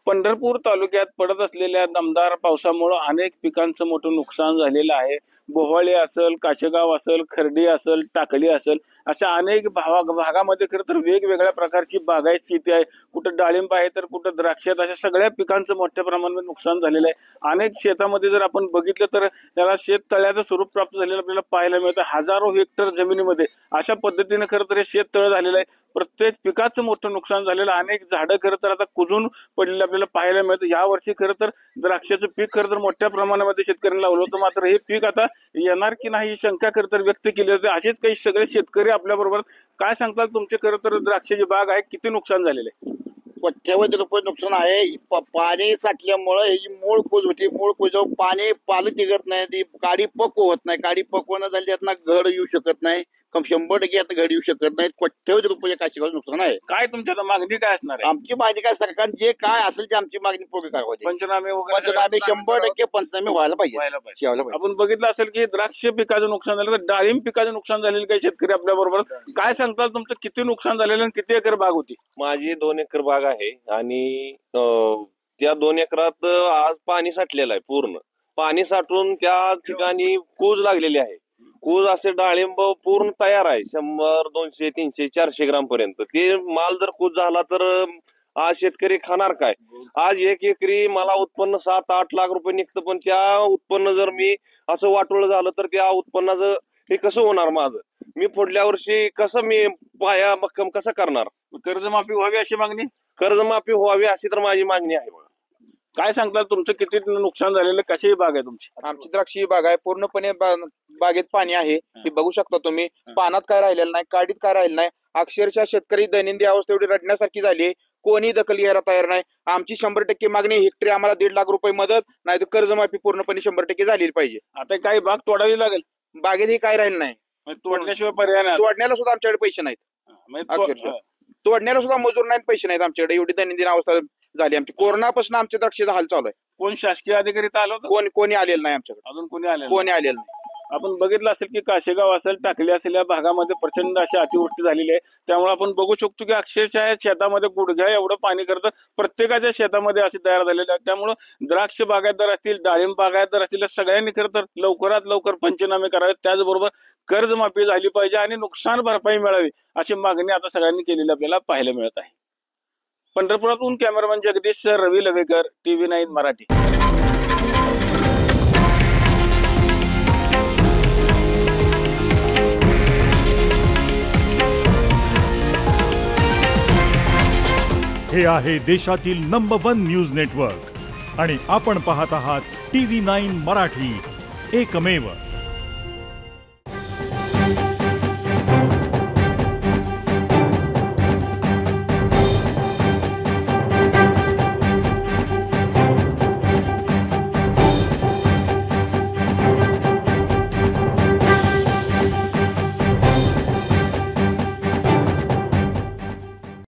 पंढरपूर तालुक्यात पडत असलेल्या दमदार पावसामुळे अनेक पिकांचं मोठं नुकसान झालेलं आहे। बोहळे असेल, काशेगाव असेल, खर्डी असेल, टाकळी असेल, अशा अनेक भागामध्ये खरं तर वेगवेगळ्या प्रकारची बागायत शेती आहे। कुठं डाळिंब आहे तर कुठं द्राक्ष आहेत। अशा सगळ्या पिकांचं मोठ्या प्रमाणात नुकसान झालेलं आहे। अनेक शेतामध्ये जर आपण बघितलं तर त्याला शेततळ्याचं स्वरूप प्राप्त झालेलं आपल्याला पाहायला मिळतं। हजारो हेक्टर जमिनीमध्ये अशा पद्धतीने खरं तर हे शेततळ झालेलं आहे। प्रत्येक पिकाचं मोठं नुकसान झालेलं, अनेक झाडं खरं तर आता कुजून पडलेले आपल्याला पाहायला मिळतं। या वर्षी खरं तर द्राक्षाचं पीक खरं तर मोठ्या प्रमाणामध्ये शेतकऱ्यांनी लावलं होतं, मात्र हे पीक आता येणार की नाही ही शंका खरं तर व्यक्त केली जाते। असेच काही सगळे शेतकरी आपल्या बरोबर काय सांगतात, तुमचे खरं तर द्राक्षाची बाग आहे, किती नुकसान झालेले आहे? कोट्यवधी रुपये नुकसान आहे। पाणी साठल्यामुळे ही मूळ कुज होती, मूळ कुजावर पालं टिकत नाही, ती काडी पक्व होत नाही, काडी पक्व न झाली त्यातनं घड येऊ शकत नाही, 100% आता घड येऊ शकत नाही। कोट्यवधी रुपये काशीगाव नुकसान आहे। काय तुमच्या आता मागणी काय असणार आहे? आमची मागणी काय, सरकार जे काय असेल ते आमची मागणी पूर्ण करावी। पंचनामे वगैरे पंचनामे 100% पंचनामे व्हायला पाहिजे। आपण बघितलं असेल की द्राक्ष पिकाचं नुकसान झालं, तर डाळिंब पिकाचं नुकसान झालेलं काही शेतकरी आपल्या बरोबर काय सांगतात, तुमचं किती नुकसान झालेलं आणि किती एकर बाग होती? माझी 2 एकर बाग आहे आणि त्या 2 एकरात आज पाणी साठलेलं आहे। पूर्ण पाणी साठून त्या ठिकाणी कूज लागलेली आहे। कूज असे डाळिंब पूर्ण तयार आहे, 100, 200, 300, 400 ग्राम पर्यंत। ते माल जर कूज झाला तर आज शेतकरी खाणार काय? आज 1 एकरी मला उत्पन्न 7-8 लाख रुपये निघतं, पण त्या उत्पन्न जर मी असं वाटोळं झालं तर त्या उत्पन्नाचं हे कसं होणार माझं? मी पुढल्या वर्षी कसं मी पाया भक्कम कसं करणार? कर्जमाफी व्हावी अशी मागणी? कर्जमाफी व्हावी अशी तर माझी मागणी आहे। काय सांगतात, तुमचं किती नुकसान झालेलं, कशी बाग आहे तुमची? आमची द्राक्षी बाग आहे, पूर्णपणे बागेत पाणी आहे, हे बघू शकता तुम्ही। पानात काय राहिलेलं नाही, काडीत काय राहिलं नाही। अक्षरशः शेतकरी दैनंदिन अवस्था एवढी रडण्यासारखी झाली आहे, कोणी दखल घ्यायला तयार नाही। आमची 100% मागणी, हेक्टरी आम्हाला 1.5 लाख रुपये मदत, नाही तर कर्जमाफी पूर्णपणे 100% झालेली पाहिजे। आता काही बाग तोडावी लागेल, बागेत काही राहिलं नाही, तोडण्याशिवाय पर्याय नाही। तोडण्याला सुद्धा आमच्याकडे पैसे नाहीत, तोडण्याला सुद्धा मजूर नाहीत, पैसे नाहीत आमच्याकडे। एवढी दैनंदिन अवस्था झाली आमची। कोरोनापासून आमच्या द्राक्षाचा हाल चालू आहे। कोण शासकीय अधिकारी आलो? कोणी आलेलं नाही आमच्याकडे, अजून कोणी आलेलं नाही। आपण बघितलं असेल की काशेगाव असेल, टाकली असेल, या भागामध्ये प्रचंड अशी अतिवृष्टी झालेली आहे। त्यामुळे आपण बघू शकतो की अक्षरशः शेतामध्ये गुडघ्या एवढं पाणी करतं, प्रत्येकाच्या शेतामध्ये असे तयार झालेले आहे। त्यामुळे द्राक्ष बागायतदार असतील, डाळिंब बागायतदार असतील, सगळ्यांनी खरं तर लवकरात लवकर पंचनामे करावे, त्याचबरोबर कर्जमाफी झाली पाहिजे आणि नुकसान भरपाई मिळावी अशी मागणी आता सगळ्यांनी केलेली आपल्याला पाहायला मिळत आहे। पंढरपुरातून कॅमेरामॅन जगदीश रवी लवेकर, TV9 मराठी। हे आहे देशातील नंबर 1 न्यूज नेटवर्क आणि आपण पाहत आहात TV9 मराठी, एकमेव।